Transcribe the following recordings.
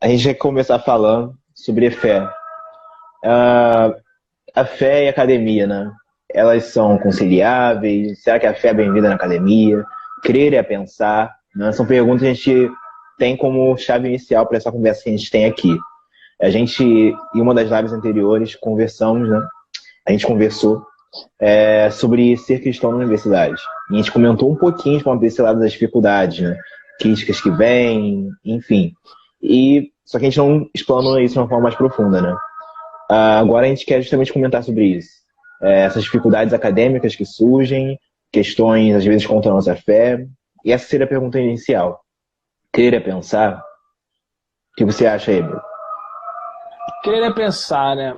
A gente vai começar falando sobre fé. Ah, a fé e a academia, né? Elas são conciliáveis? Será que a fé é bem-vinda na academia? Crer é pensar? Né? São perguntas que a gente tem como chave inicial para essa conversa que a gente tem aqui. A gente, em uma das lives anteriores, conversamos, né? A gente conversou sobre ser cristão na universidade. E a gente comentou um pouquinho de como esse lado das dificuldades, né? Críticas que vêm, enfim. Só que a gente não explanou isso de uma forma mais profunda, né? Agora a gente quer justamente comentar sobre isso. Essas dificuldades acadêmicas que surgem, questões às vezes contra a nossa fé. E essa seria a pergunta inicial. Crer é pensar? O que você acha, Eber? Crer é pensar, né?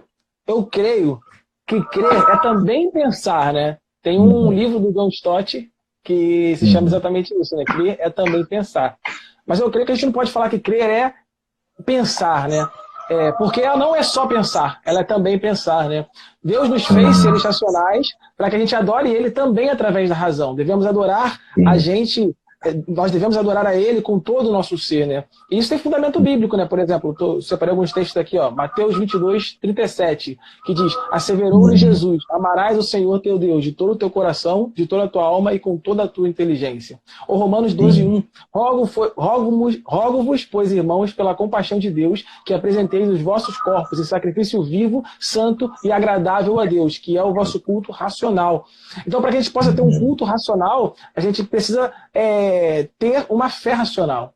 Eu creio que crer é também pensar, né? Tem um Uhum. livro do John Stott que se chama Uhum. exatamente isso, né? Crer é também pensar. Mas eu creio que a gente não pode falar que crer é pensar, né? Porque ela não é só pensar, ela é também pensar, né? Deus nos fez Uhum. seres racionais para que a gente adore Ele também através da razão. Devemos adorar a Sim. gente, nós devemos adorar a Ele com todo o nosso ser, né? E isso tem fundamento bíblico, né? Por exemplo, eu separei alguns textos aqui, ó, Mateus 22:37, que diz: asseverou-lhe Uhum. Jesus, amarás o Senhor teu Deus de todo o teu coração, de toda a tua alma e com toda a tua inteligência. Ou Romanos Sim. 12:1, rogo-vos, pois, irmãos, pela compaixão de Deus, que apresenteis os vossos corpos em sacrifício vivo, santo e agradável a Deus, que é o vosso culto racional. Então, para que a gente possa ter um Uhum. culto racional, a gente precisa ter uma fé racional.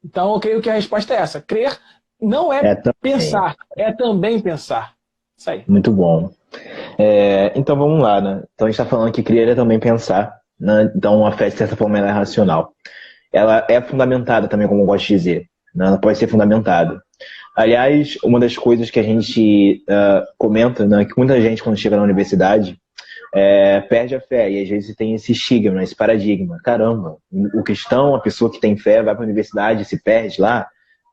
Então, eu creio que a resposta é essa. Crer não é Também. pensar, é também pensar. Isso aí. Muito bom. Então vamos lá, né? Então a gente está falando que crer é também pensar, né? Então a fé, de certa forma, ela é racional. Ela é fundamentada também, como eu gosto de dizer, né? Ela pode ser fundamentada. Aliás, uma das coisas que a gente comenta, né, que muita gente, quando chega na universidade, perde a fé, e às vezes tem esse estigma, esse paradigma. Caramba, o cristão, a pessoa que tem fé, vai para a universidade e se perde lá.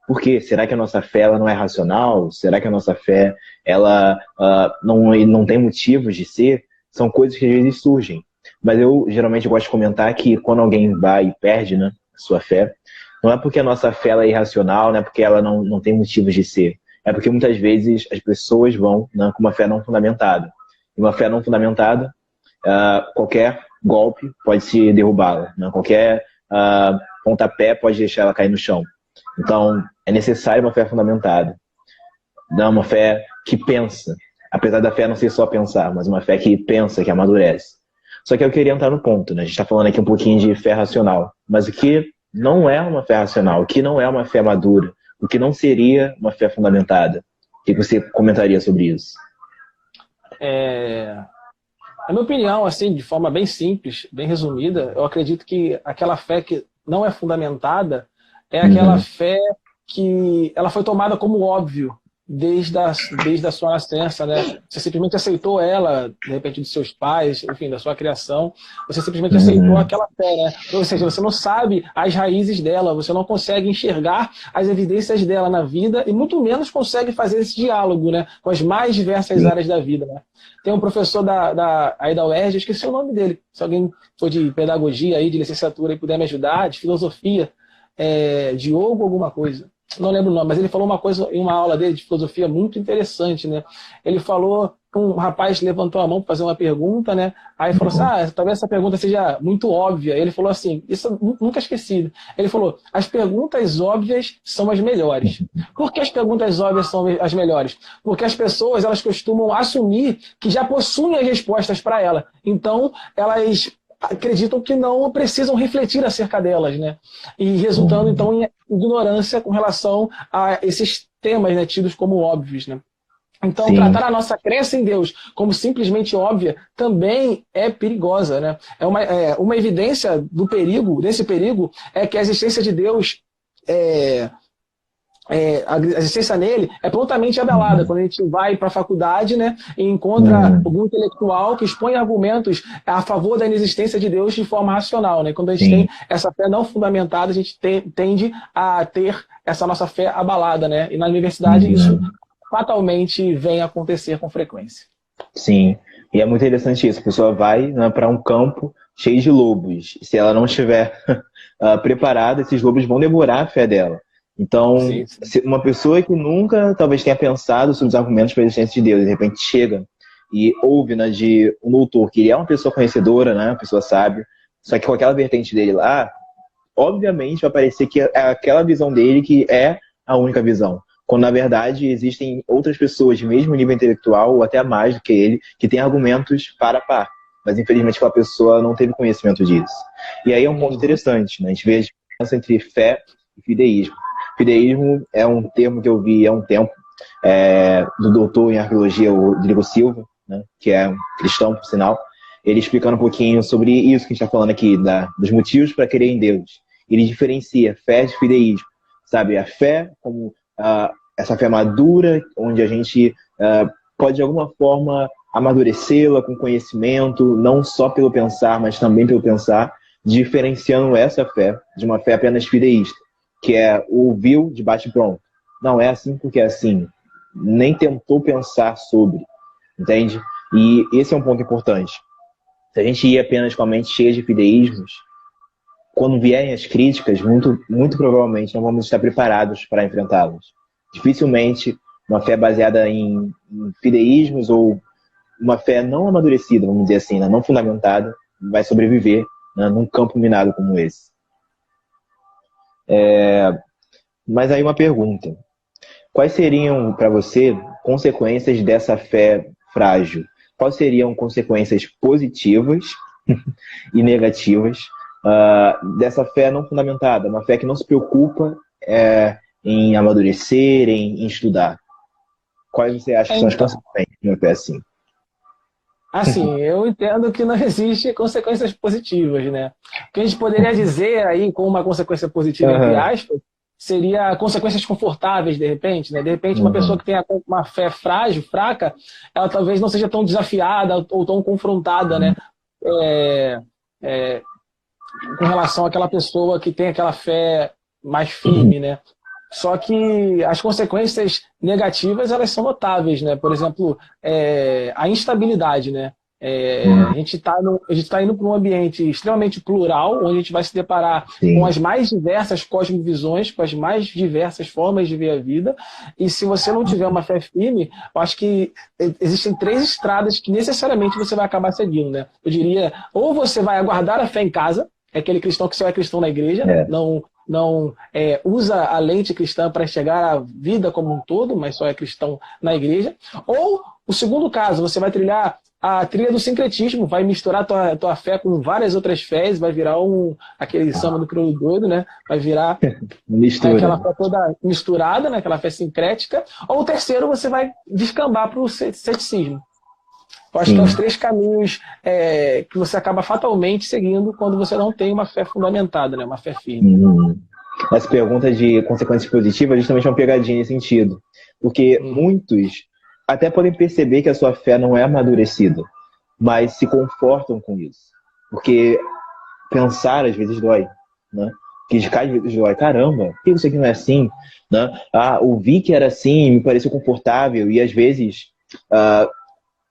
Por quê? Será que a nossa fé ela não é racional? Será que a nossa fé ela não tem motivos de ser? São coisas que às vezes surgem. Mas eu geralmente gosto de comentar que quando alguém vai e perde, né, a sua fé, não é porque a nossa fé ela é irracional, não é porque ela não tem motivos de ser. É porque muitas vezes as pessoas vão, né, com uma fé não fundamentada. E uma fé não fundamentada, qualquer golpe pode se derrubá-la, né? Qualquer pontapé pode deixar ela cair no chão. Então, é necessário uma fé fundamentada, não uma fé que pensa, apesar da fé não ser só pensar, mas uma fé que pensa, que amadurece. Só que eu queria entrar no ponto, né? A gente está falando aqui um pouquinho de fé racional, mas o que não é uma fé racional, o que não é uma fé madura, o que não seria uma fé fundamentada? O que você comentaria sobre isso? Na minha opinião, assim, de forma bem simples, bem resumida, eu acredito que aquela fé que não é fundamentada é aquela Uhum. fé que ela foi tomada como óbvio desde a sua nascença, né? Você simplesmente aceitou ela, de repente, dos seus pais, enfim, da sua criação. Você simplesmente aceitou Uhum. aquela fé, né? Ou seja, você não sabe as raízes dela, você não consegue enxergar as evidências dela na vida e muito menos consegue fazer esse diálogo, né? Com as mais diversas Sim. áreas da vida, né? Tem um professor aí da UERJ, eu esqueci o nome dele. Se alguém for de pedagogia aí, de licenciatura e puder me ajudar, de filosofia, Diogo alguma coisa. Não lembro o nome, mas ele falou uma coisa em uma aula dele de filosofia muito interessante, né? Ele falou que um rapaz levantou a mão para fazer uma pergunta, né? Aí falou assim: Uhum. talvez essa pergunta seja muito óbvia. Ele falou assim: isso eu nunca esqueci. Ele falou: as perguntas óbvias são as melhores. Por que as perguntas óbvias são as melhores? Porque as pessoas elas costumam assumir que já possuem as respostas para ela. Então, elas acreditam que não precisam refletir acerca delas, né? E resultando, Uhum. então, em ignorância com relação a esses temas, né, tidos como óbvios, né? Então, Sim. tratar a nossa crença em Deus como simplesmente óbvia também é perigosa, né? Uma evidência do perigo, desse perigo, é que a existência de Deus a existência nele é prontamente abalada Uhum. quando a gente vai para a faculdade, né, e encontra Uhum. algum intelectual que expõe argumentos a favor da inexistência de Deus de forma racional, né? Quando a gente tem Sim. essa fé não fundamentada, a gente tende a ter essa nossa fé abalada, né? E na universidade isso Uhum. fatalmente vem a acontecer com frequência. Sim, e é muito interessante isso. A pessoa vai, né, para um campo cheio de lobos. Se ela não estiver preparada, esses lobos vão devorar a fé dela. Então, Sim, sim. uma pessoa que nunca talvez tenha pensado sobre os argumentos para a existência de Deus, de repente chega e ouve, né, de um doutor, que ele é uma pessoa conhecedora, né, uma pessoa sábia, só que com aquela vertente dele lá, obviamente vai parecer que é aquela visão dele que é a única visão. Quando, na verdade, existem outras pessoas de mesmo nível intelectual, ou até mais do que ele, que têm argumentos para a par. Mas, infelizmente, aquela pessoa não teve conhecimento disso. E aí é um ponto interessante, né? A gente vê a diferença entre fé e fideísmo. Fideísmo é um termo que eu vi há um tempo, do doutor em arqueologia, o Rodrigo Silva, né? Que é um cristão, por sinal. Ele explicando um pouquinho sobre isso que a gente está falando aqui, dos motivos para crer em Deus. Ele diferencia fé de fideísmo. Sabe, a fé como essa fé madura, onde a gente pode de alguma forma amadurecê-la com conhecimento, não só pelo pensar, mas também pelo pensar, diferenciando essa fé de uma fé apenas fideísta, que é ouviu de bate-pronto. Não é assim porque é assim. Nem tentou pensar sobre, entende? E esse é um ponto importante. Se a gente ir apenas com a mente cheia de fideísmos, quando vierem as críticas, muito provavelmente não vamos estar preparados para enfrentá-las. Dificilmente uma fé baseada em fideísmos ou uma fé não amadurecida, vamos dizer assim, né, não fundamentada, vai sobreviver, né, num campo minado como esse. Mas aí uma pergunta. Quais seriam, para você, consequências dessa fé frágil? Quais seriam consequências positivas e negativas dessa fé não fundamentada, uma fé que não se preocupa em amadurecer, em estudar? Quais você acha que são as consequências de uma fé assim? Assim, eu entendo que não existe consequências positivas, né? O que a gente poderia dizer aí com uma consequência positiva, entre aspas, seria consequências confortáveis, de repente, né? De repente, uma pessoa que tem uma fé frágil, fraca, ela talvez não seja tão desafiada ou tão confrontada, né? Com relação àquela pessoa que tem aquela fé mais firme, né? Só que as consequências negativas, elas são notáveis, né? Por exemplo, a instabilidade, né? A gente está indo para um ambiente extremamente plural, onde a gente vai se deparar com as mais diversas cosmovisões, com as mais diversas formas de ver a vida. E se você não tiver uma fé firme, eu acho que existem 3 estradas que necessariamente você vai acabar seguindo, né? Eu diria, ou você vai aguardar a fé em casa, é aquele cristão que só é cristão na igreja, não usa a lente cristã para enxergar a vida como um todo, mas só é cristão na igreja. Ou, o segundo caso, você vai trilhar a trilha do sincretismo, vai misturar tua fé com várias outras fés, vai virar aquele samba do crioulo doido, né? Vai virar aquela fé toda misturada, né? Aquela fé sincrética. Ou o terceiro, você vai descambar para o ceticismo. Eu acho que é os 3 caminhos que você acaba fatalmente seguindo quando você não tem uma fé fundamentada, né? Uma fé firme. Essa pergunta de consequências positivas é justamente uma pegadinha nesse sentido. Porque muitos até podem perceber que a sua fé não é amadurecida, mas se confortam com isso. Porque pensar às vezes dói, né? Criticar às vezes dói. Caramba, por que isso aqui não é assim? Né? Ouvi que era assim, me pareceu confortável, e às vezes...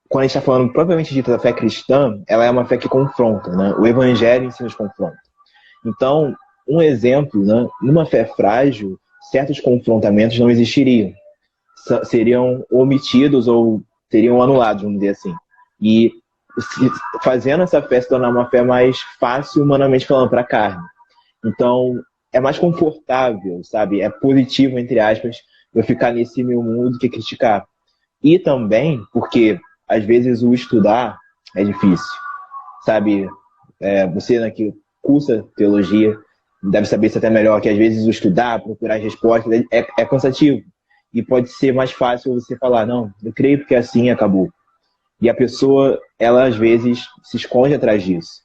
quando a gente está falando propriamente dita da fé cristã, ela é uma fé que confronta, né? O evangelho em si nos confronta. Então, um exemplo, né? Numa fé frágil, certos confrontamentos não existiriam. Seriam omitidos ou seriam anulados, vamos dizer assim. E fazendo essa fé se tornar uma fé mais fácil, humanamente falando, para a carne. Então, é mais confortável, sabe? É positivo, entre aspas, eu ficar nesse meu mundo do que criticar. E também porque às vezes o estudar é difícil, sabe? Você, né, que cursa teologia deve saber isso até melhor, que às vezes o estudar, procurar as respostas é cansativo. E pode ser mais fácil você falar, não, eu creio porque assim acabou. E a pessoa, ela às vezes se esconde atrás disso.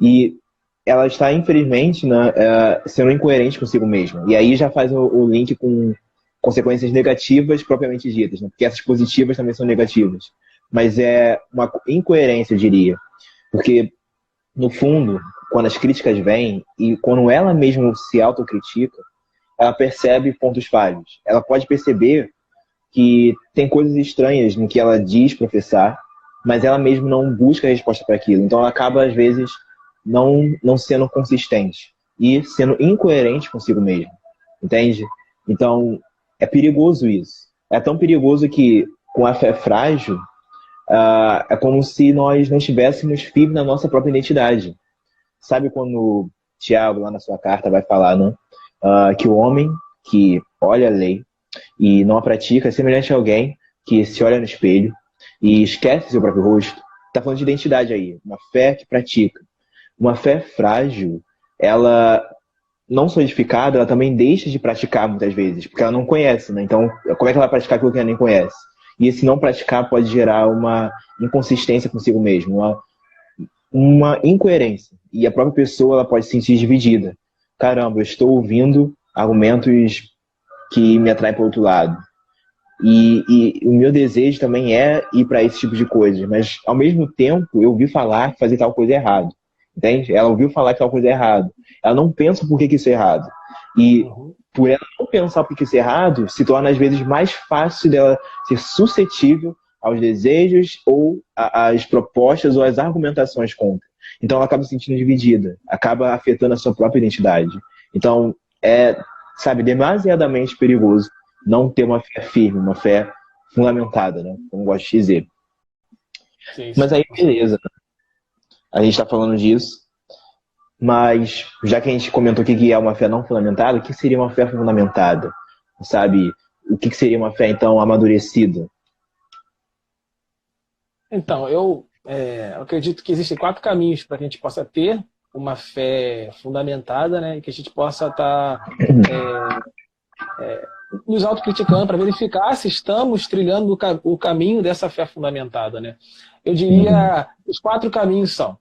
E ela está, infelizmente, né, sendo incoerente consigo mesma. E aí já faz o link com consequências negativas propriamente ditas, né? Porque essas positivas também são negativas. Mas é uma incoerência, eu diria. Porque, no fundo, quando as críticas vêm e quando ela mesma se autocritica, ela percebe pontos falhos. Ela pode perceber que tem coisas estranhas no que ela diz professar, mas ela mesma não busca a resposta para aquilo. Então ela acaba, às vezes, não sendo consistente. e sendo incoerente consigo mesmo, entende? Então, é perigoso isso. É tão perigoso que, com a fé frágil, é como se nós não estivéssemos firmes na nossa própria identidade. Sabe quando Tiago, lá na sua carta, vai falar, né? Que o homem que olha a lei e não a pratica é semelhante a alguém que se olha no espelho e esquece seu próprio rosto. Está falando de identidade aí, uma fé que pratica. Uma fé frágil, ela não solidificada, ela também deixa de praticar muitas vezes, porque ela não conhece, né? Então, como é que ela vai praticar aquilo que ela nem conhece? E esse não praticar pode gerar uma inconsistência consigo mesmo, uma incoerência. E a própria pessoa ela pode se sentir dividida. Caramba, eu estou ouvindo argumentos que me atraem para o outro lado. E o meu desejo também é ir para esse tipo de coisas, mas ao mesmo tempo eu ouvi falar que fazer tal coisa é errado. Entende? Ela ouviu falar que tal coisa é errado. Ela não pensa por que isso é errado. E por ela não pensar por que isso é errado, se torna às vezes mais fácil dela ser suscetível aos desejos ou às propostas ou às argumentações contra. Então ela acaba se sentindo dividida, acaba afetando a sua própria identidade. Então sabe, demasiadamente perigoso não ter uma fé firme, uma fé fundamentada, né? Como eu gosto de dizer. Sim, Mas sim. aí, beleza. A gente está falando disso, mas já que a gente comentou que é uma fé não fundamentada, o que seria uma fé fundamentada? Sabe? O que seria uma fé, então, amadurecida? Então, eu acredito que existem 4 caminhos para que a gente possa ter uma fé fundamentada, né? E que a gente possa estar nos autocriticando para verificar se estamos trilhando o caminho dessa fé fundamentada, né? Eu diria os 4 caminhos são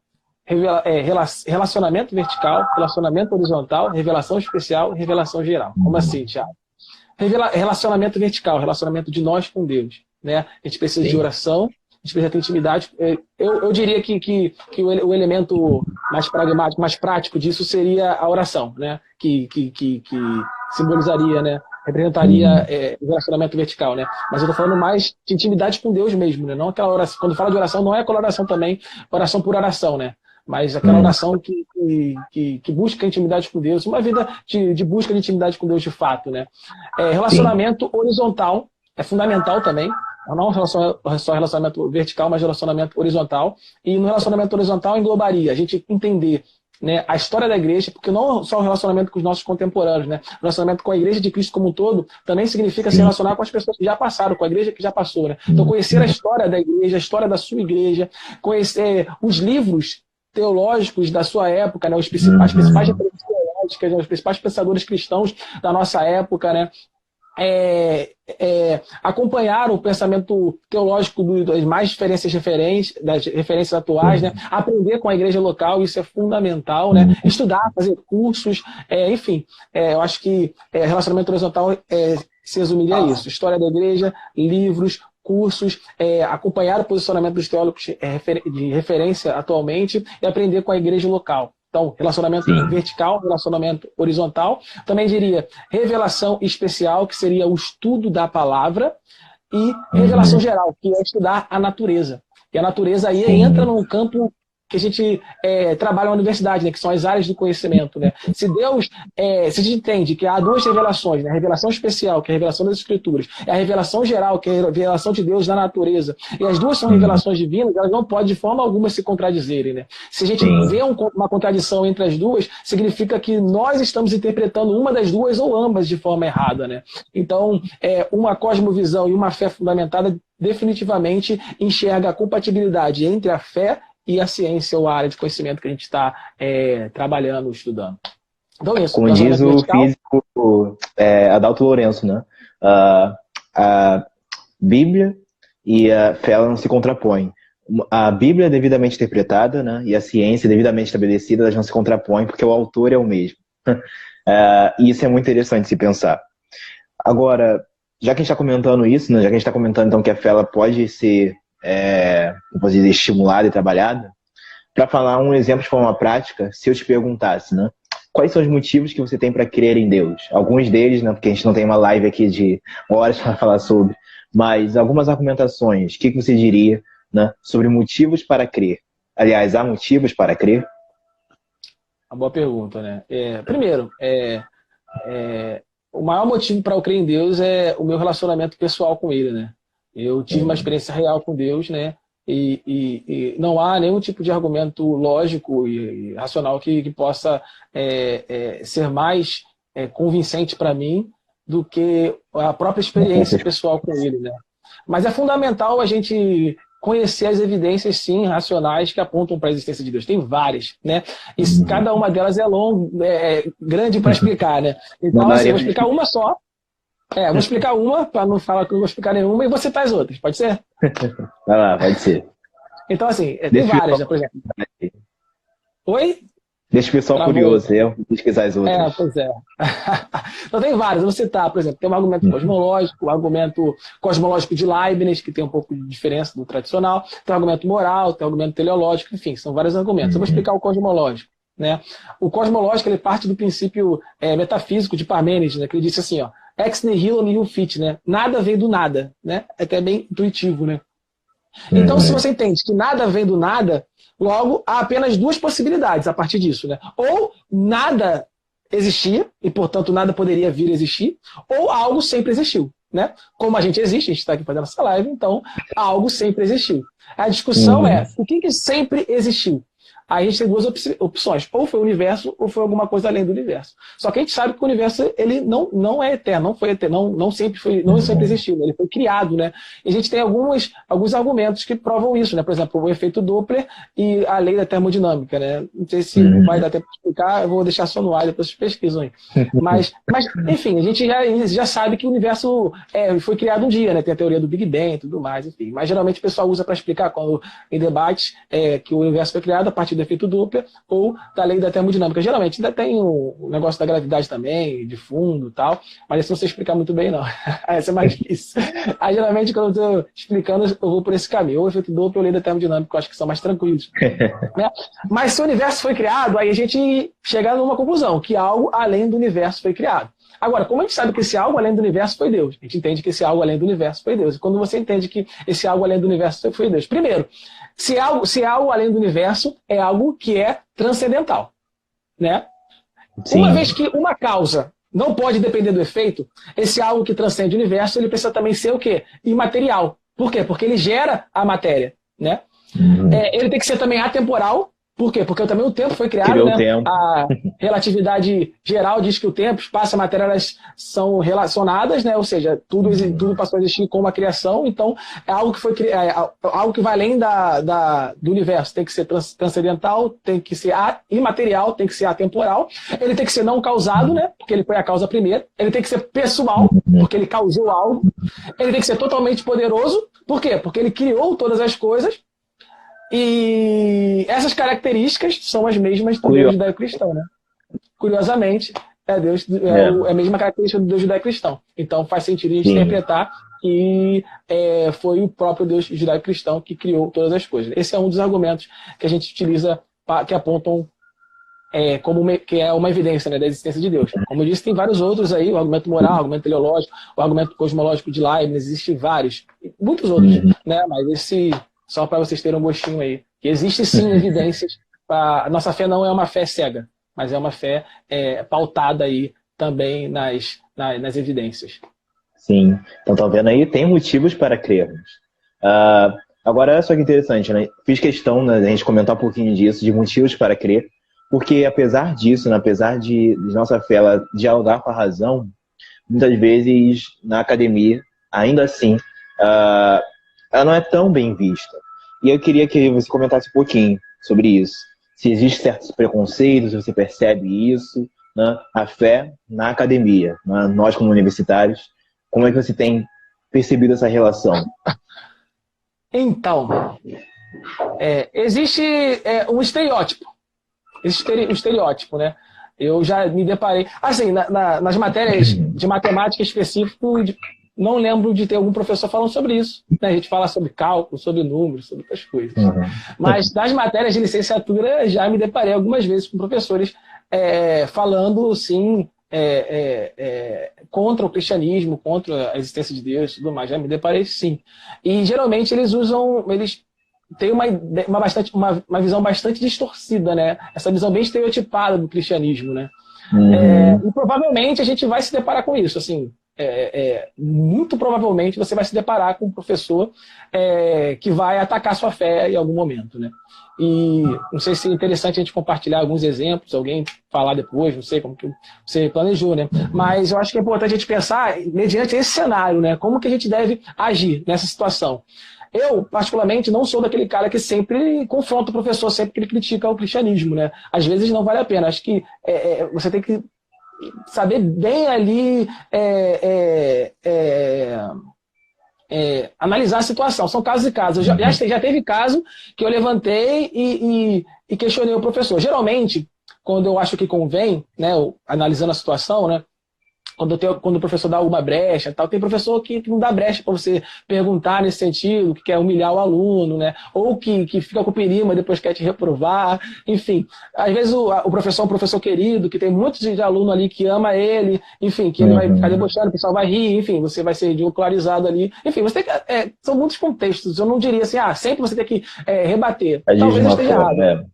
relacionamento vertical, relacionamento horizontal, revelação especial e revelação geral. Como assim, Thiago? Relacionamento vertical, relacionamento de nós com Deus, né? A gente precisa de oração, a gente precisa ter intimidade. Eu diria que o elemento mais pragmático, mais prático disso seria a oração, né? Que simbolizaria, né? Representaria o relacionamento vertical, né? Mas eu estou falando mais de intimidade com Deus mesmo, né? Não aquela oração. Quando fala de oração, não é aquela oração também, oração por oração, né? Mas aquela oração que busca intimidade com Deus, uma vida de busca de intimidade com Deus de fato, né? Relacionamento horizontal é fundamental também. Não só relacionamento vertical, mas relacionamento horizontal. E no relacionamento horizontal englobaria a gente entender, né, a história da igreja, porque não só o relacionamento com os nossos contemporâneos, né? O relacionamento com a igreja de Cristo como um todo também significa se relacionar com as pessoas que já passaram, com a igreja que já passou, né? Então conhecer a história da igreja, a história da sua igreja, conhecer os livros teológicos da sua época, né? As principais referências teológicas, né? Os principais pensadores cristãos da nossa época, né? Acompanhar o pensamento teológico das mais das referências atuais, né? Aprender com a igreja local, isso é fundamental, né? Estudar, fazer cursos, enfim, eu acho que relacionamento horizontal se resumiria a isso: história da igreja, livros, cursos, acompanhar o posicionamento dos teólogos de referência atualmente e aprender com a igreja local. Então, relacionamento vertical, relacionamento horizontal. Também diria revelação especial, que seria o estudo da palavra, e revelação geral, que é estudar a natureza. E a natureza aí entra num campo que a gente trabalha na universidade, né, que são as áreas do conhecimento, né? Se a gente entende que há 2 revelações, né? A revelação especial, que é a revelação das Escrituras, e a revelação geral, que é a revelação de Deus na natureza, e as duas são revelações divinas, elas não podem de forma alguma se contradizerem, né? Se a gente vê uma contradição entre as duas, significa que nós estamos interpretando uma das duas ou ambas de forma errada, né? Então, uma cosmovisão e uma fé fundamentada definitivamente enxerga a compatibilidade entre a fé e a ciência ou a área de conhecimento que a gente está trabalhando, estudando. Então, isso. Como diz o físico Adalto Lourenço, né? A Bíblia e a fé não se contrapõem. A Bíblia é devidamente interpretada, né? E a ciência devidamente estabelecida, elas não se contrapõem porque o autor é o mesmo. E isso é muito interessante se pensar. Agora, já que a gente está comentando isso, né? Já que a gente está comentando então que a fé ela pode ser vou dizer, estimulada e trabalhada, para falar um exemplo de forma prática, se eu te perguntasse, né? Quais são os motivos que você tem para crer em Deus? Alguns deles, né? Porque a gente não tem uma live aqui de horas para falar sobre, mas algumas argumentações, o que você diria, né, sobre motivos para crer? Aliás, há motivos para crer? Uma boa pergunta, né? Primeiro, o maior motivo para eu crer em Deus é o meu relacionamento pessoal com Ele, né? Eu tive uma experiência real com Deus, né? E não há nenhum tipo de argumento lógico e racional que possa ser mais convincente para mim do que a própria experiência pessoal com Ele, né? Mas é fundamental a gente conhecer as evidências, sim, racionais que apontam para a existência de Deus. Tem várias, né? E cada uma delas grande para explicar, né? Então, assim, eu vou explicar uma só. Vou explicar uma, para não falar que eu não vou explicar nenhuma, e vou citar as outras. Pode ser? Vai lá, pode ser. Então, assim, tem várias, né? Por exemplo. Oi? Deixa o pessoal curioso, eu vou pesquisar as outras. Pois é. Então tem várias, eu vou citar, por exemplo, tem um argumento cosmológico, o argumento cosmológico de Leibniz, que tem um pouco de diferença do tradicional, tem o argumento moral, tem o argumento teleológico, enfim, são vários argumentos. Eu vou explicar o cosmológico, né? O cosmológico, ele parte do princípio metafísico de Parmênides, né? Que ele disse assim, ó, ex nihilo nihil fit, né? Nada vem do nada, né? É até bem intuitivo, né? Então, se você entende que nada vem do nada, logo há apenas duas possibilidades a partir disso, né? Ou nada existia, e portanto nada poderia vir a existir, ou algo sempre existiu, né? Como a gente existe, a gente está aqui fazendo essa live, então algo sempre existiu. A discussão é, o que sempre existiu? Aí a gente tem duas opções, ou foi o universo, ou foi alguma coisa além do universo. Só que a gente sabe que o universo ele não é eterno, não foi eterno, não sempre existiu, né? Ele foi criado, né? E a gente tem alguns argumentos que provam isso, né? Por exemplo, o efeito Doppler e a lei da termodinâmica, né? Não sei se vai dar tempo de explicar, eu vou deixar só no ar, depois vocês pesquisam aí. Mas enfim, a gente já sabe que o universo foi criado um dia, né? Tem a teoria do Big Bang e tudo mais, enfim. Mas geralmente o pessoal usa para explicar quando em debates que o universo foi criado a partir do efeito Doppler ou da lei da termodinâmica. Geralmente ainda tem o negócio da gravidade também, de fundo e tal, mas isso não sei explicar muito bem, não. Essa é mais difícil. Aí geralmente quando eu estou explicando, eu vou por esse caminho, ou o efeito Doppler ou a lei da termodinâmica, que eu acho que são mais tranquilos. Né? Mas se o universo foi criado, aí a gente chega numa conclusão, que algo além do universo foi criado. Agora, como a gente sabe que esse algo além do universo foi Deus? A gente entende que esse algo além do universo foi Deus. E quando você entende que esse algo além do universo foi Deus? Primeiro, se algo além do universo é algo que é transcendental, né? Sim. Uma vez que uma causa não pode depender do efeito, esse algo que transcende o universo, ele precisa também ser o quê? Imaterial. Por quê? Porque ele gera a matéria, né? Ele tem que ser também atemporal. Por quê? Porque também o tempo foi criado, né? A relatividade geral diz que o tempo, espaço e a matéria elas são relacionadas, né? Ou seja, tudo passou a existir com uma criação, então é algo que foi algo que vai além do universo, tem que ser transcendental, tem que ser imaterial, tem que ser atemporal, ele tem que ser não causado, né? Porque ele foi a causa primeiro, ele tem que ser pessoal, porque ele causou algo, ele tem que ser totalmente poderoso, por quê? Porque ele criou todas as coisas. E essas características são as mesmas do Deus judaico-cristão, né? Curiosamente, é a mesma característica do Deus judaico-cristão. Então faz sentido a gente interpretar que foi o próprio Deus judaico-cristão que criou todas as coisas. Esse é um dos argumentos que a gente utiliza, que apontam que é uma evidência, né, da existência de Deus. Como eu disse, tem vários outros aí, o argumento moral, o argumento teleológico, o argumento cosmológico de Leibniz, existem vários, muitos outros, né? Mas esse... Só para vocês terem um gostinho aí. Que existe sim evidências. A nossa fé não é uma fé cega, mas é uma fé pautada aí também nas evidências. Sim. Então, tá vendo aí? Tem motivos para crermos. Agora, olha só que interessante, né? Fiz questão, né, a gente comentar um pouquinho disso, de motivos para crer, porque apesar disso, né, apesar de nossa fé ela dialogar com a razão, muitas vezes na academia, ainda assim, ela não é tão bem vista. E eu queria que você comentasse um pouquinho sobre isso. Se existem certos preconceitos, se você percebe isso, né? A fé na academia, né? Nós como universitários, como é que você tem percebido essa relação? Então, existe um estereótipo. Existe um estereótipo, né? Eu já me deparei... Assim, nas matérias de matemática específico... Não lembro de ter algum professor falando sobre isso. Né? A gente fala sobre cálculo, sobre números, sobre outras coisas. Mas nas matérias de licenciatura já me deparei algumas vezes com professores falando, sim, contra o cristianismo, contra a existência de Deus e tudo mais. Já me deparei, sim. E geralmente eles tem uma visão bastante distorcida, né? Essa visão bem estereotipada do cristianismo, né? E provavelmente a gente vai se deparar com isso, assim, muito provavelmente você vai se deparar com um professor que vai atacar sua fé em algum momento, né? E não sei se é interessante a gente compartilhar alguns exemplos, alguém falar depois, não sei como que você planejou, né? Mas eu acho que é importante a gente pensar mediante esse cenário, né? Como que a gente deve agir nessa situação. Eu, particularmente, não sou daquele cara que sempre confronta o professor, sempre que ele critica o cristianismo, né? Às vezes não vale a pena. Acho que você tem que saber bem ali analisar a situação. São casos e casos. Já teve caso que eu levantei e questionei o professor. Geralmente, quando eu acho que convém, né, analisando a situação, né, quando o professor dá alguma brecha, tal, tem professor que não dá brecha para você perguntar nesse sentido, que quer humilhar o aluno, né? Ou que fica com perima, depois quer te reprovar, enfim. Às vezes o professor é um professor querido, que tem muitos de aluno ali que ama ele, enfim, que ele vai ficar debochando, o pessoal vai rir, enfim, você vai ser ridicularizado ali. Enfim, você tem que, são muitos contextos. Eu não diria assim, sempre você tem que rebater. Talvez eu esteja errado.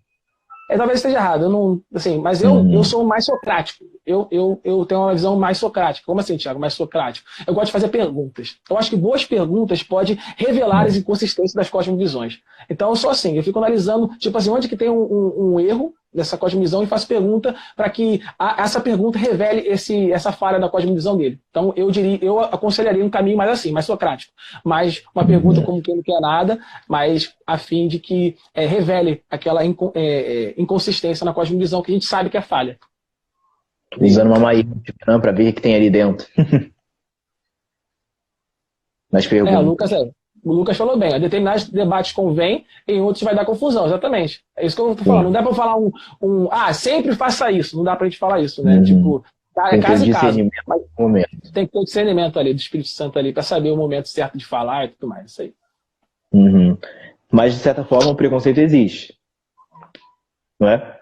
Talvez esteja errado, eu não, assim, mas eu sou mais socrático. Eu tenho uma visão mais socrática. Como assim, Thiago? Mais socrático? Eu gosto de fazer perguntas. Eu acho que boas perguntas podem revelar as inconsistências das cosmovisões. Então eu sou assim, eu fico analisando, tipo assim, onde que tem um erro dessa cosmovisão e faço pergunta para que essa pergunta revele essa falha da cosmovisão dele. Então eu aconselharia um caminho mais assim, mais socrático. Mais uma pergunta como quem não quer nada, mas a fim de que revele aquela inconsistência na cosmovisão que a gente sabe que é falha. Usando uma maíra para ver o que tem ali dentro. Mas perguntas. O Lucas falou bem, a determinados debates convém, em outros vai dar confusão, exatamente. É isso que eu estou falando. Não dá para falar sempre faça isso, não dá para a gente falar isso, né? Tipo, é caso e caso. Mas tem que ter o discernimento ali, do Espírito Santo ali, para saber o momento certo de falar e tudo mais, isso aí. Mas, de certa forma, o preconceito existe. Não é?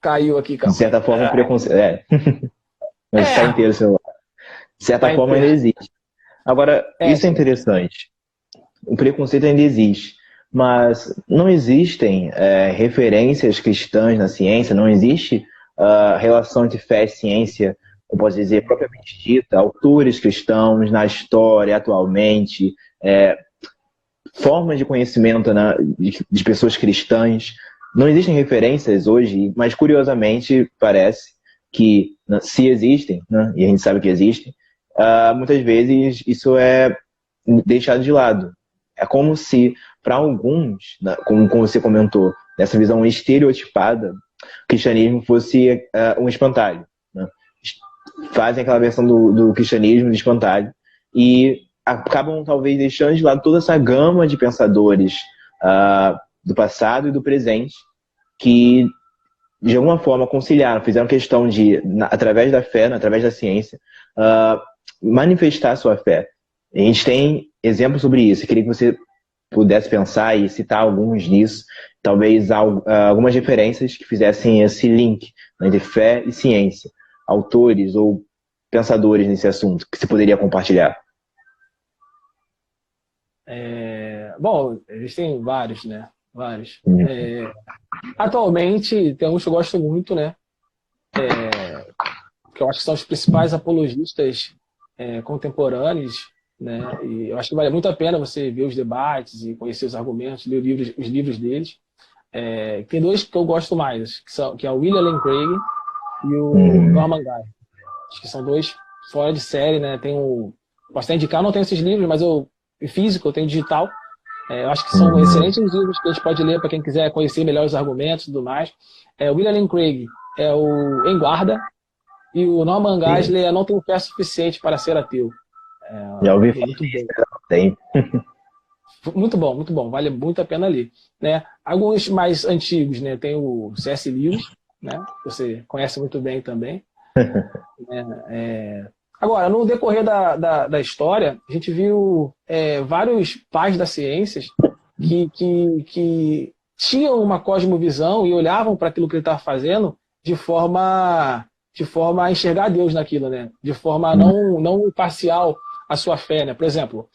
Caiu aqui, cara. De certa forma, o preconceito... Mas está inteiro o celular. De certa forma, ainda existe. Agora, isso é interessante. O preconceito ainda existe. Mas não existem referências cristãs na ciência, não existe relação entre fé e ciência, eu posso dizer, propriamente dita, autores cristãos na história, atualmente, formas de conhecimento de pessoas cristãs. Não existem referências hoje, mas curiosamente parece que se existem, né, e a gente sabe que existem, muitas vezes isso é deixado de lado. É como se, para alguns, como você comentou, nessa visão estereotipada, o cristianismo fosse um espantalho. Né? Fazem aquela versão do cristianismo de espantalho e acabam talvez deixando de lado toda essa gama de pensadores do passado e do presente que de alguma forma conciliaram, fizeram questão de, através da fé, através da ciência, manifestar a sua fé. A gente tem exemplos sobre isso. Eu queria que você pudesse pensar e citar alguns disso, talvez algumas referências que fizessem esse link entre fé e ciência, autores ou pensadores nesse assunto, que você poderia compartilhar. Bom, existem vários, né? Vários. Atualmente, tem uns que eu gosto muito, né? Que eu acho que são os principais apologistas contemporâneos, né? E eu acho que vale muito a pena você ver os debates e conhecer os argumentos, ler os livros deles. Tem dois que eu gosto mais, que é o William Lane Craig e o Norman Guy. Acho que são dois fora de série, né? Posso até indicar, eu não tenho esses livros, mas físico, eu tenho digital. Eu acho que são excelentes livros que a gente pode ler para quem quiser conhecer melhor os argumentos e tudo mais. O William Lane Craig é o Em Guarda e o Norman Geisler é Não Tenho Fé Suficiente para Ser Ateu. Já ouvi muito bom, muito bom. Vale muito a pena ler. Né? Alguns mais antigos, né? Tem o C.S. Lewis, né? Você conhece muito bem também. Agora, no decorrer da história, a gente viu vários pais das ciências que tinham uma cosmovisão e olhavam para aquilo que ele estava fazendo de forma a enxergar Deus naquilo, né? De forma não parcial a sua fé, né? Por exemplo,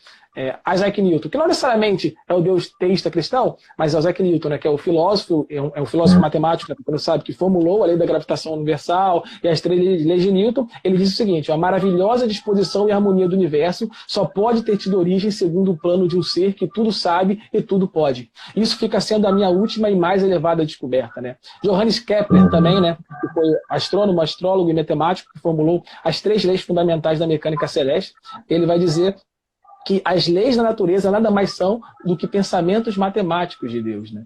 Isaac Newton, que não necessariamente é o deus teísta cristão, mas é o Isaac Newton, né, que é o filósofo, é um filósofo matemático, né, não sabe, que formulou a lei da gravitação universal e as 3 leis de Newton. Ele diz o seguinte: a maravilhosa disposição e harmonia do universo só pode ter tido origem segundo o plano de um ser que tudo sabe e tudo pode. Isso fica sendo a minha última e mais elevada descoberta, né? Johannes Kepler também, né, que foi astrônomo, astrólogo e matemático, que formulou as 3 leis fundamentais da mecânica celeste. Ele vai dizer que as leis da natureza nada mais são do que pensamentos matemáticos de Deus, né?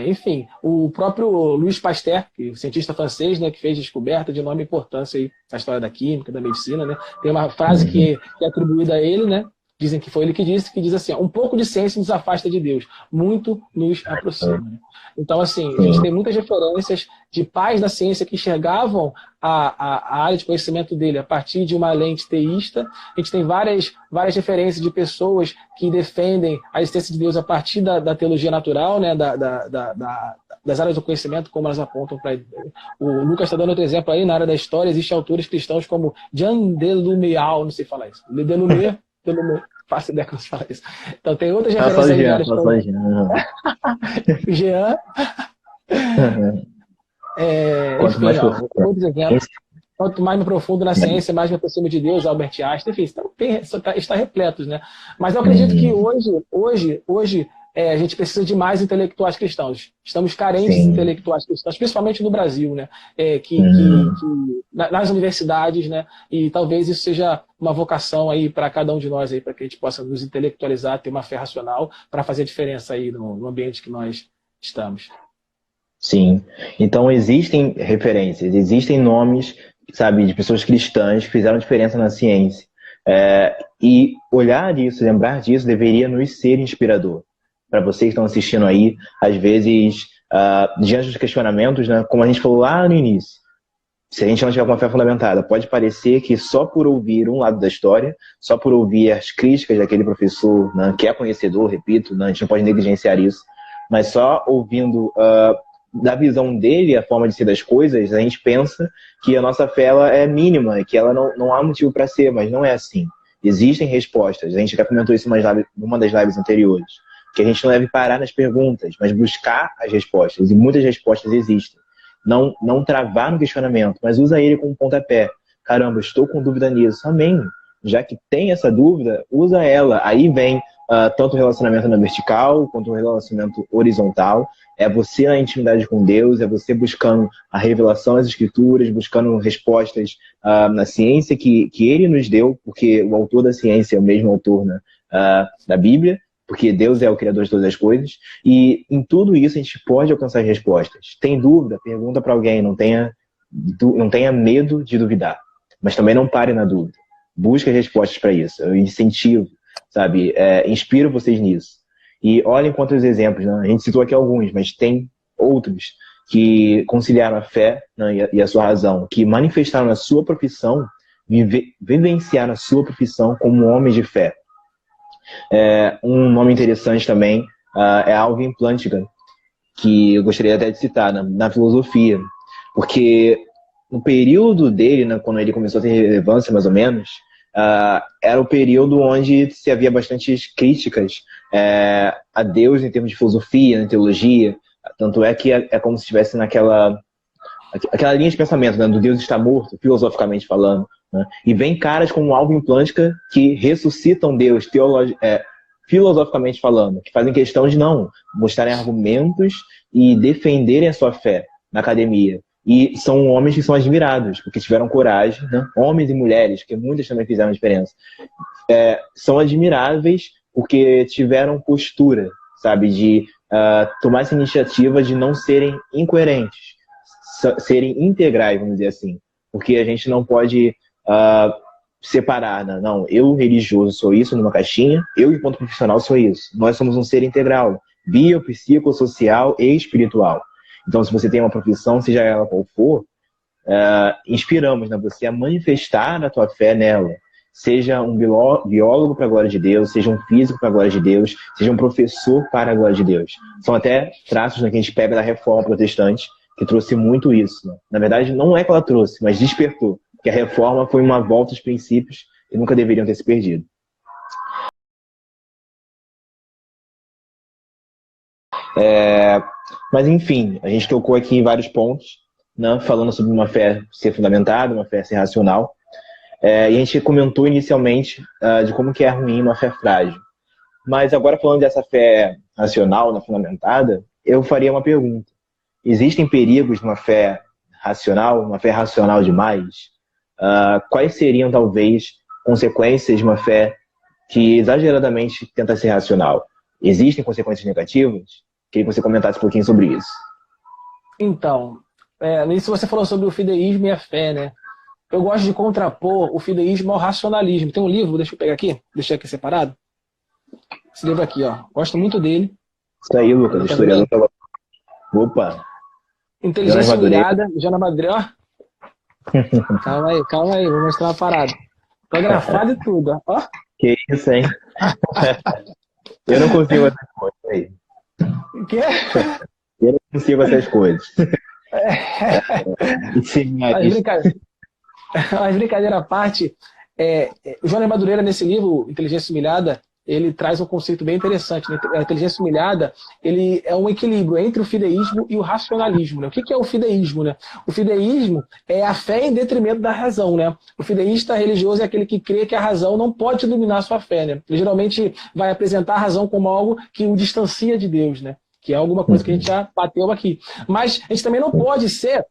Enfim, o próprio Louis Pasteur, que é um cientista francês, né, que fez descoberta de enorme importância aí na história da química, da medicina, né? Tem uma frase que é atribuída a ele, né? Dizem que foi ele que disse assim: um pouco de ciência nos afasta de Deus, muito nos aproxima. Né? Então, assim, a gente tem muitas referências de pais da ciência que enxergavam a área de conhecimento dele a partir de uma lente teísta. A gente tem várias referências de pessoas que defendem a existência de Deus a partir da teologia natural, né? Das áreas do conhecimento, como elas apontam para ele. O Lucas está dando outro exemplo aí, na área da história, existem autores cristãos como Jean Delumeau, não sei falar isso, Delumeau, eu não faço ideia como se fala isso. Então tem outras referências aí de áreas como Jean. Enfim, outros exemplos. Quanto mais me aprofundo na ciência, mais me aproximo de Deus, Albert Einstein, enfim, está repletos, né? Mas eu acredito que hoje a gente precisa de mais intelectuais cristãos. Estamos carentes de intelectuais cristãos, principalmente no Brasil, né? Nas universidades, né? E talvez isso seja uma vocação aí para cada um de nós aí, para que a gente possa nos intelectualizar, ter uma fé racional para fazer a diferença aí no ambiente que nós estamos. Sim. Então existem referências, existem nomes, sabe, de pessoas cristãs que fizeram diferença na ciência. E olhar disso, lembrar disso, deveria nos ser inspirador. Para vocês que estão assistindo aí, às vezes, diante dos questionamentos, né, como a gente falou lá no início, se a gente não tiver uma fé fundamentada, pode parecer que só por ouvir um lado da história, só por ouvir as críticas daquele professor, né, que é conhecedor, repito, né, a gente não pode negligenciar isso, mas só ouvindo da visão dele, a forma de ser das coisas, a gente pensa que a nossa fé ela é mínima e que ela não há motivo para ser, mas não é assim. Existem respostas. A gente já comentou isso numa das lives anteriores, que a gente não deve parar nas perguntas, mas buscar as respostas. E muitas respostas existem. Não travar no questionamento, mas usa ele como pontapé. Caramba, estou com dúvida nisso. Amém. Já que tem essa dúvida, usa ela. Aí vem tanto o relacionamento na vertical, quanto o relacionamento horizontal. É você na intimidade com Deus, é você buscando a revelação das Escrituras, buscando respostas na ciência que Ele nos deu, porque o autor da ciência é o mesmo autor, né, da Bíblia, porque Deus é o Criador de todas as coisas, e em tudo isso a gente pode alcançar as respostas. Tem dúvida? Pergunta para alguém, não tenha medo de duvidar, mas também não pare na dúvida. Busque as respostas para isso, eu incentivo, sabe, inspiro vocês nisso. E olhem quantos exemplos, né? A gente citou aqui alguns, mas tem outros que conciliaram a fé, né, e a sua razão, que manifestaram a sua profissão, vivenciaram a sua profissão como homens de fé. Um nome interessante também é Alvin Plantinga, que eu gostaria até de citar na filosofia, porque no período dele, né, quando ele começou a ter relevância mais ou menos, era o período onde se havia bastantes críticas a Deus em termos de filosofia, na teologia, tanto é que é como se estivesse naquela linha de pensamento, né, do Deus está morto, filosoficamente falando, né? E vem caras como Alvin Plantinga que ressuscitam Deus filosoficamente falando, que fazem questão de mostrarem argumentos e defenderem a sua fé na academia. E são homens que são admirados, porque tiveram coragem, né? Homens e mulheres, que muitas também fizeram diferença, são admiráveis porque tiveram postura, sabe, de tomar essa iniciativa de não serem incoerentes, serem integrais, vamos dizer assim, porque a gente não pode separar, né? Não, eu religioso sou isso numa caixinha, eu enquanto profissional sou isso. Nós somos um ser integral, biopsicossocial e espiritual. Então, se você tem uma profissão, seja ela qual for, inspiramos, né, você a manifestar a tua fé nela. Seja um biólogo para a glória de Deus, seja um físico para a glória de Deus, seja um professor para a glória de Deus. São até traços, né, que a gente pega da Reforma Protestante, que trouxe muito isso, né? Na verdade, não é que ela trouxe, mas despertou. Que a Reforma foi uma volta aos princípios e nunca deveriam ter se perdido. Mas, enfim, a gente tocou aqui em vários pontos, né, falando sobre uma fé ser fundamentada, uma fé ser racional. E a gente comentou inicialmente de como que é ruim uma fé frágil. Mas agora falando dessa fé racional, né, fundamentada, eu faria uma pergunta. Existem perigos numa fé racional, uma fé racional demais? Quais seriam, talvez, consequências de uma fé que exageradamente tenta ser racional? Existem consequências negativas? Queria que você comentasse um pouquinho sobre isso. Então, nisso você falou sobre o fideísmo e a fé, né? Eu gosto de contrapor o fideísmo ao racionalismo. Tem um livro, deixa eu pegar aqui, deixar aqui separado. Esse livro aqui, ó. Gosto muito dele. Isso aí, Lucas, historiador. Opa! Inteligência Humilhada, Joana Madureira. Calma aí, vou mostrar uma parada. Fotografado e tudo, ó. Que isso, hein? Eu não consigo essas coisas aí. O quê? Eu não consigo essas coisas. Mas brincadeira à parte, o Joana Madureira, nesse livro, Inteligência Humilhada, ele traz um conceito bem interessante, né? A inteligência humilhada, ele é um equilíbrio entre o fideísmo e o racionalismo, né? O que é o fideísmo, né? O fideísmo é a fé em detrimento da razão, né? O fideísta religioso é aquele que crê que a razão não pode dominar a sua fé, né? Ele geralmente vai apresentar a razão como algo que o distancia de Deus, né? Que é alguma coisa que a gente já bateu aqui. Mas a gente também não pode ser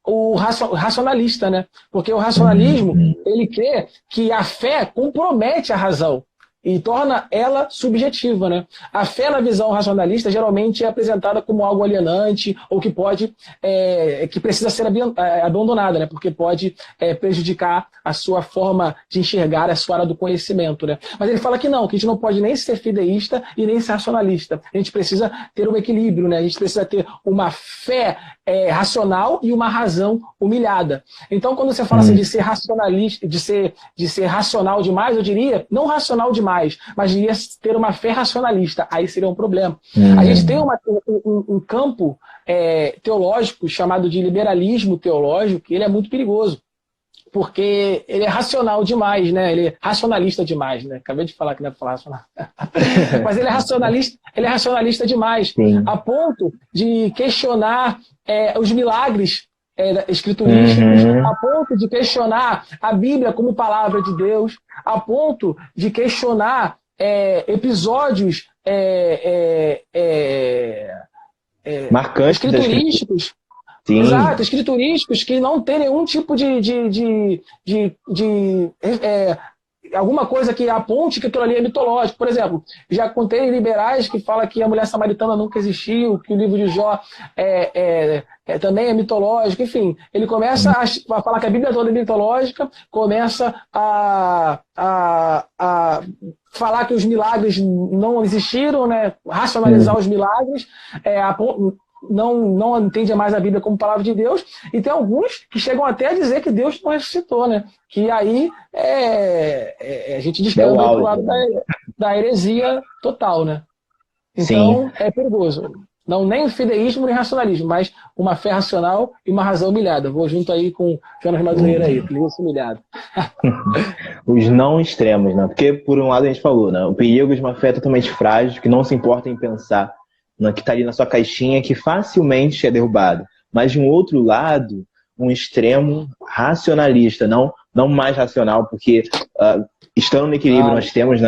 o racionalista, né? Porque o racionalismo, ele crê que a fé compromete a razão e torna ela subjetiva, né? A fé na visão racionalista geralmente é apresentada como algo alienante ou que pode, que precisa ser abandonada, né? Porque pode prejudicar a sua forma de enxergar a sua área do conhecimento, né? Mas ele fala que não, que a gente não pode nem ser fideísta e nem ser racionalista. A gente precisa ter um equilíbrio, né? A gente precisa ter uma fé racional e uma razão humilhada. Então, quando você fala assim de ser racionalista, de ser racional demais, eu diria, não racional demais, mas diria ter uma fé racionalista. Aí seria um problema. A gente tem um campo teológico chamado de liberalismo teológico, que ele é muito perigoso, porque ele é racional demais, né? Ele é racionalista demais, né? Acabei de falar que não é para falar racional. Mas ele é racionalista demais, sim, a ponto de questionar os milagres escriturísticos, a ponto de questionar a Bíblia como palavra de Deus, a ponto de questionar episódios marcantes escriturísticos. Sim. Exato, escriturísticos que não tem nenhum tipo de alguma coisa que aponte que aquilo ali é mitológico. Por exemplo, já contei liberais que falam que a mulher samaritana nunca existiu, que o livro de Jó também é mitológico. Enfim, ele começa a falar que a Bíblia toda é mitológica, começa a falar que os milagres não existiram, né? Racionalizar os milagres, não entende mais a Bíblia como palavra de Deus, e tem alguns que chegam até a dizer que Deus não ressuscitou, né? Que aí a gente descamba para o lado da heresia total, né? Então, sim, é perigoso. Não nem fideísmo nem racionalismo, mas uma fé racional e uma razão humilhada. Vou junto aí com o Jonas Madureira aí, inteligência humilhada. Os não extremos, né? Porque, por um lado, a gente falou, né? O perigo de uma fé totalmente frágil, que não se importa em pensar, que está ali na sua caixinha, que facilmente é derrubado. Mas, de um outro lado, um extremo racionalista, não mais racional, porque estando no equilíbrio, nós temos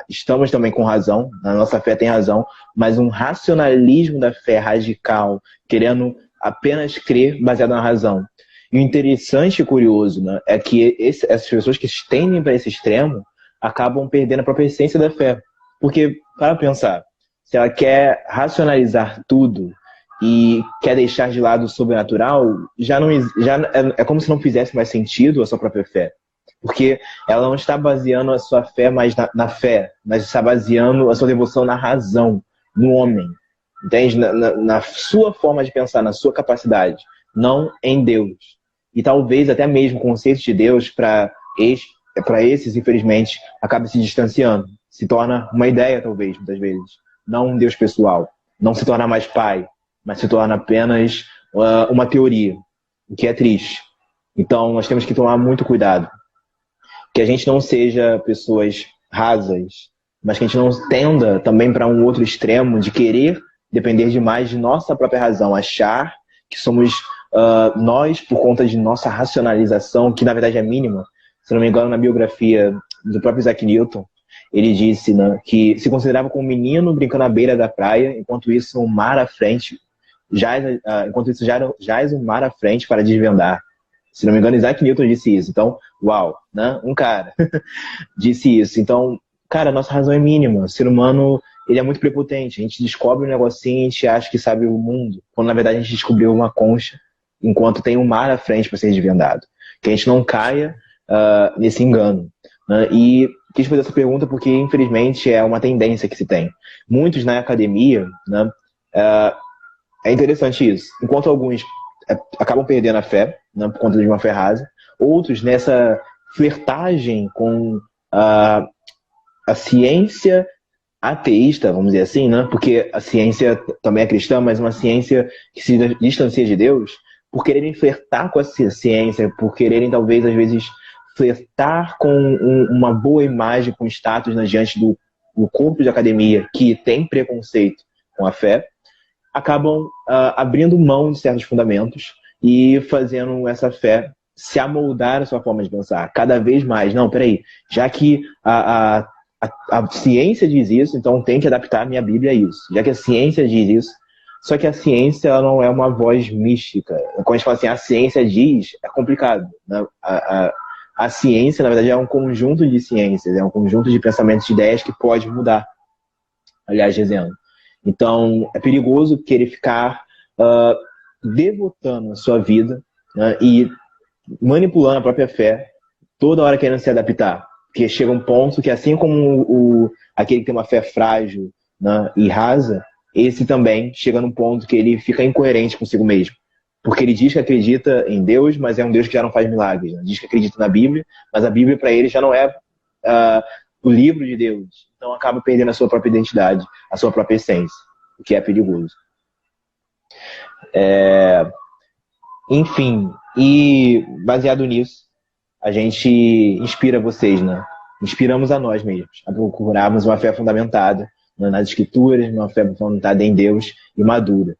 estamos também com razão, a nossa fé tem razão, mas um racionalismo da fé radical, querendo apenas crer baseado na razão. E o interessante e curioso, né, é que essas pessoas que tendem para esse extremo acabam perdendo a própria essência da fé. Porque, para pensar, se ela quer racionalizar tudo e quer deixar de lado o sobrenatural, já é como se não fizesse mais sentido a sua própria fé. Porque ela não está baseando a sua fé mais na fé, mas está baseando a sua devoção na razão, no homem. Entende? Na sua forma de pensar, na sua capacidade, não em Deus. E talvez até mesmo o conceito de Deus, para esses, infelizmente, acabe se distanciando. Se torna uma ideia, talvez, muitas vezes. Não um Deus pessoal. Não se torna mais pai, mas se torna apenas uma teoria, o que é triste. Então, nós temos que tomar muito cuidado. Que a gente não seja pessoas rasas, mas que a gente não tenda também para um outro extremo de querer depender demais de nossa própria razão, achar que somos nós, por conta de nossa racionalização, que na verdade é mínima. Se não me engano, na biografia do próprio Isaac Newton, ele disse, né, que se considerava como um menino brincando à beira da praia, enquanto isso um mar à frente jaz um mar à frente para desvendar. Se não me engano, Isaac Newton disse isso. Então, uau, né? Um cara disse isso. Então, cara, nossa razão é mínima. O ser humano, ele é muito prepotente. A gente descobre um negocinho e a gente acha que sabe o mundo, quando na verdade a gente descobriu uma concha, enquanto tem um mar à frente para ser desvendado. Que a gente não caia nesse engano. Né? E quis fazer essa pergunta porque, infelizmente, é uma tendência que se tem. Muitos na academia, né, é interessante isso. Enquanto alguns acabam perdendo a fé, né, por conta de uma fé rasa, outros nessa flertagem com a ciência ateísta, vamos dizer assim, né, porque a ciência também é cristã, mas uma ciência que se distancia de Deus, por quererem flertar com a ciência, por quererem talvez às vezes flertar com uma boa imagem, com status, né, diante do corpo de academia que tem preconceito com a fé, acabam abrindo mão de certos fundamentos e fazendo essa fé se amoldar a sua forma de pensar cada vez mais. Não, peraí, já que a ciência diz isso, então tem que adaptar a minha Bíblia a isso. Já que a ciência diz isso, só que a ciência ela não é uma voz mística. Quando a gente fala assim, a ciência diz, é complicado. Né? A ciência, na verdade, é um conjunto de ciências, é um conjunto de pensamentos, de ideias que pode mudar, aliás, dizendo. Então, é perigoso querer ficar devotando a sua vida, né, e manipulando a própria fé, toda hora querendo se adaptar. Porque chega um ponto que, assim como aquele que tem uma fé frágil, né, e rasa, esse também chega num ponto que ele fica incoerente consigo mesmo. Porque ele diz que acredita em Deus, mas é um Deus que já não faz milagres. Né? Diz que acredita na Bíblia, mas a Bíblia para ele já não é o livro de Deus. Então acaba perdendo a sua própria identidade, a sua própria essência, o que é perigoso. Enfim, e baseado nisso, a gente inspira vocês, né? Inspiramos a nós mesmos, a procurarmos uma fé fundamentada, né, nas Escrituras, uma fé fundamentada em Deus e madura.